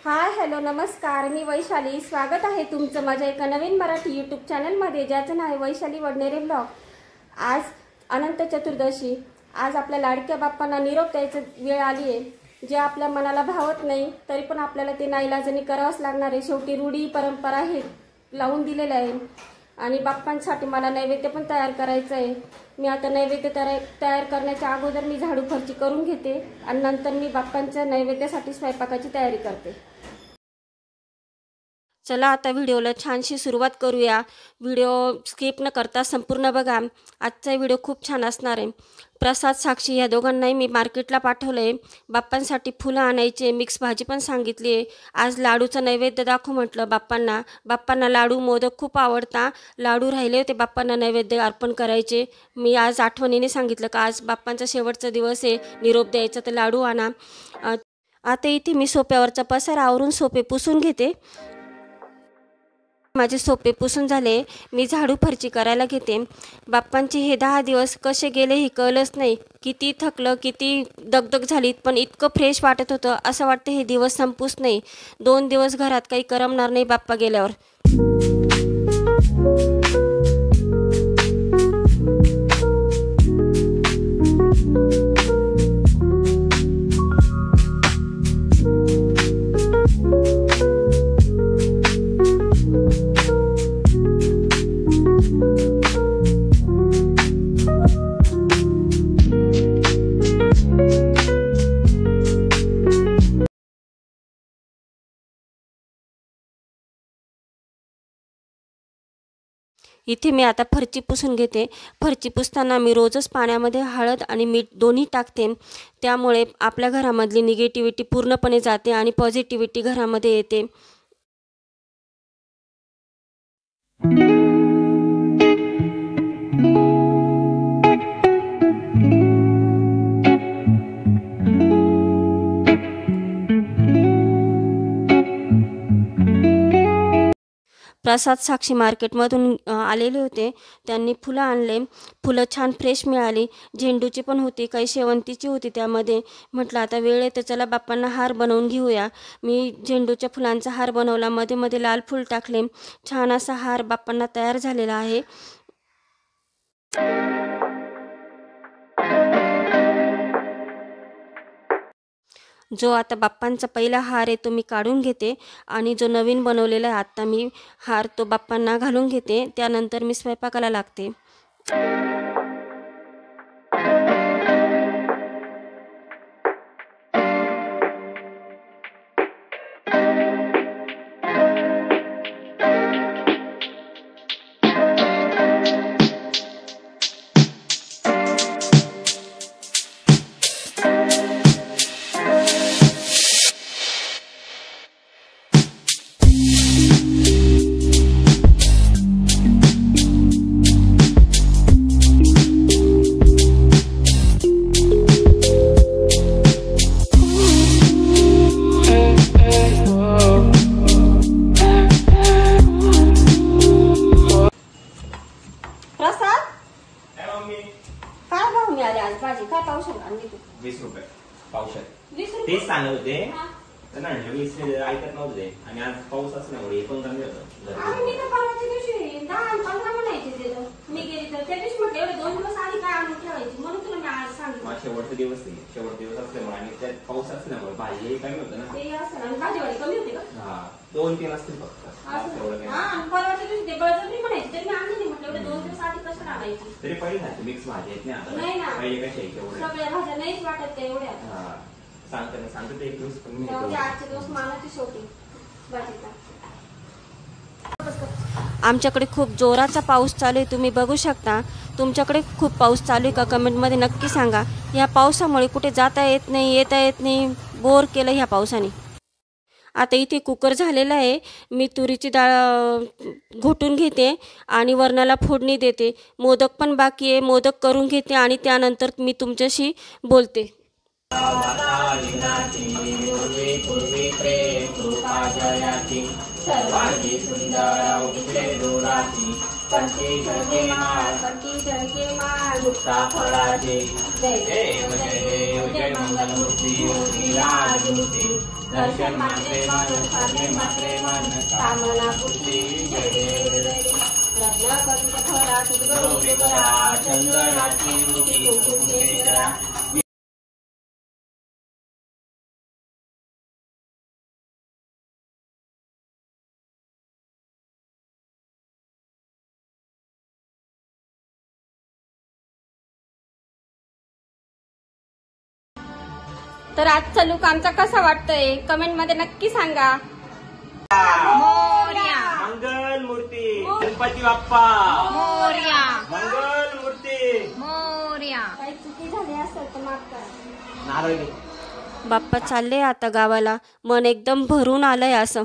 Hi hello नमस्कार, मी वैशाली. स्वागत आहे तुमचं माझ्या एका नवीन मराठी यूट्यूब चॅनलमध्ये, ज्याचं नाव आहे वैशाली वडनेरे ब्लॉग. आज अनंत चतुर्दशी. आज आपल्या लाडक्या बाप्पांना निरोप द्यायची वेळ आली आहे. जे आपल्या मनाला भावत नाही तरी पण आपल्याला ते नाईलाजाने करावंच लागणार आहे. शेवटी रूढी परंपरा हे लावून दिलेलं आहे. आणि बाप्पांसाठी मला नैवेद्य पण तयार करायचं आहे. मी आता नैवेद्य तयार करण्याच्या अगोदर मी झाडू फरची करून घेते आणि नंतर मी बाप्पांच्या नैवेद्यासाठी स्वयंपाकाची तयारी करते. चला आता व्हिडिओला छानशी सुरुवात करूया. व्हिडिओ स्किप न करता संपूर्ण बघा. आजचा व्हिडिओ खूप छान असणार आहे. प्रसाद साक्षी या दोघांनाही मी मार्केटला पाठवलं आहे. बाप्पांसाठी फुलं आणायचे, मिक्स भाजी पण सांगितली आहे. आज लाडूचं नैवेद्य दाखवू म्हटलं बाप्पांना. बाप्पांना लाडू मोदक खूप आवडता. लाडू राहिले होते बाप्पांना नैवेद्य अर्पण करायचे. मी आज आठवणीने सांगितलं का आज बाप्पांचा शेवटचा दिवस आहे, निरोप द्यायचा तर लाडू आणा. आता इथे मी सोप्यावरचा पसारा आवरून सोपे पुसून घेते. माझे सोपे पुसून झाले. मी झाडू फरची करायला घेते. बाप्पांचे हे 10 दिवस कसे गेले हे कळलंच नाही. किती थकलं, किती दगदग झाली, पण इतकं फ्रेश वाटत होतं. असं वाटतं हे दिवस संपूच नाही. 2 दिवस घरात काही करमणार नाही बाप्पा गेल्यावर. इथे मी आता फरची पुसून घेते. फरची पुसताना मी रोजच पाण्यामध्ये हळद आणि मीठ दोन्ही टाकते. त्यामुळे आपल्या घरामधली निगेटिव्हिटी पूर्णपणे जाते आणि पॉझिटिव्हिटी घरामध्ये येते. प्रसाद साक्षी मार्केटमधून आलेले होते. त्यांनी फुलं आणले. फुलं छान फ्रेश मिळाली. झेंडूची पण होती, काही शेवंतीची होती त्यामध्ये. म्हटलं आता वेळ आहे तर चला बाप्पांना हार बनवून घेऊया. मी झेंडूच्या फुलांचा हार बनवला. मध्ये मध्ये लाल फूल टाकले. छान असा हार बाप्पांना तयार झालेला आहे. जो आता बाप्पांचा पहिला हार आहे तो मी काढून घेते आणि जो नवीन बनवलेला आहे आत्ता मी हार तो बाप्पांना घालून घेते. त्यानंतर मी स्वयंपाकाला लागते. ₹20 पावशेर. तेच सांगत होते ना, 20 ऐकत नव्हते. आणि आज पाऊस असल्यामुळे 15 होतं. मी तर परवाच्या दिवशी 10-15 म्हणायचे मी गेली तर त्या दिवशी म्हटलं एवढे 2 दिवस आधी काय आणून ठेवायची, म्हणून तुला मी आज सांगितलं. शेवटचा दिवस असल्यामुळे आणि त्यात पाऊस असल्यामुळे भाजी कमी होतं ना. ते असं आणि भाजीवाडी कमी होते का? हा 2-3 असतील फक्त. परवाच्या दिवशी ते बळजबरी म्हणायचे तरी मी आणली नाही. म्हटलं एवढे 2 दिवस आधी कसं आणायची. तरी पहिले मिक्स भाजी आहेत नाही ना, पहिले कशा सगळ्या भाज्या नाहीच वाटत ते एवढ्या. सांगतो ते 1 दिवस कमी. आजचे दिवस मानाची शेवटी भाजीचा. आमच्याकडे खूप जोराचा पाऊस चालू आहे, तुम्ही बघू शकता. तुमच्याकडे खूप पाऊस चालू आहे का कमेंटमध्ये नक्की सांगा. या पावसामुळे कुठे जाता येत नाही, येता येत नाही. बोर केलं ह्या पावसाने. आता इथे कुकर झालेला आहे. मी तुरीची डाळ घोटून घेते आणि वरणाला फोडणी देते. मोदक पण बाकी आहे, मोदक करून घेते आणि त्यानंतर मी तुमच्याशी बोलते. सर्वांगी सुंदर उठले डोळाची कंठी झळके माळ मुक्ता फळाचे जय देव जय देव जय मंगलमूर्ती योगी राजमूर्ती दर्शन मात्रे मन करणे मात्रे मन कामना पूर्ती जय देव जय देव रत्नाकरित खरा सुगौरी करा चंदनाची मुठी कुंकुम केशरा तर आजचा लुक आमचा कसा वाटतोय कमेंट मध्ये नक्की सांगा. मोरया मंगल मूर्ती गणपती बाप्पा मोरया मंगल मूर्ती मोरया. काही चुकी झाली असेल तर माफ करा. नारळ घे. बाप्पा चालले आता गावाला. मन एकदम भरून आलंय असं.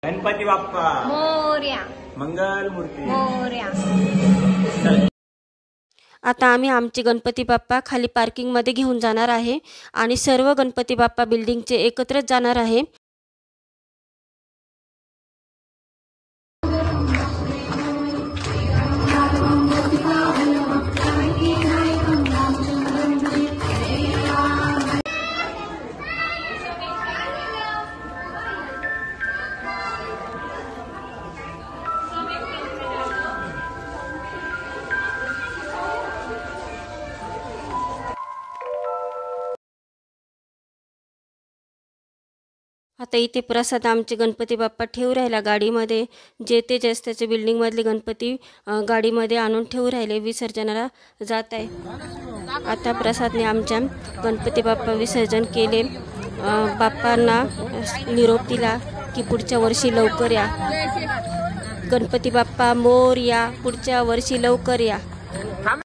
गणपती बाप्पा मोरया मंगल मूर्ती मोरया. आता आम्ही आमचे गणपती बाप्पा खाली पार्किंग मध्ये घेऊन जाणार आहे आणि सर्व गणपती बाप्पा बिल्डिंगचे एकत्रच जाणार आहे. आता इथे प्रसाद आमचे गणपती बाप्पा ठेवू राहिला गाडीमध्ये. जे ते त्याच्या बिल्डिंगमधले गणपती गाडीमध्ये आणून ठेवू राहिले. विसर्जनाला जात आहे. आता प्रसादने आमच्या गणपती बाप्पा विसर्जन केले. बाप्पांना निरोप दिला की पुढच्या वर्षी लवकर या. गणपती बाप्पा मोरया, पुढच्या वर्षी लवकर या.